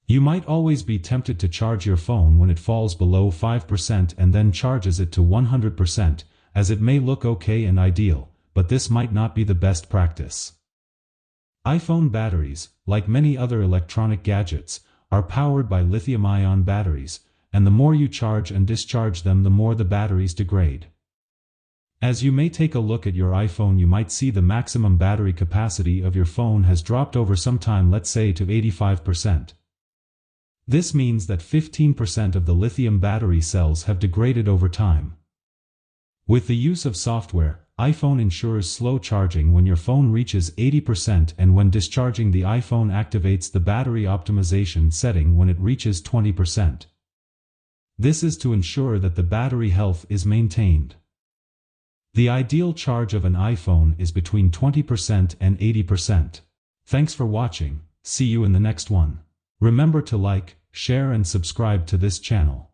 You might always be tempted to charge your phone when it falls below 5% and then charges it to 100%, as it may look okay and ideal, but this might not be the best practice. iPhone batteries, like many other electronic gadgets, are powered by lithium-ion batteries, and the more you charge and discharge them, the more the batteries degrade. As you may take a look at your iPhone, you might see the maximum battery capacity of your phone has dropped over some time, let's say to 85%. This means that 15% of the lithium battery cells have degraded over time. With the use of software, iPhone ensures slow charging when your phone reaches 80%, and when discharging, the iPhone activates the battery optimization setting when it reaches 20%. This is to ensure that the battery health is maintained. The ideal charge of an iPhone is between 20% and 80%. Thanks for watching. See you in the next one. Remember to like, share and subscribe to this channel.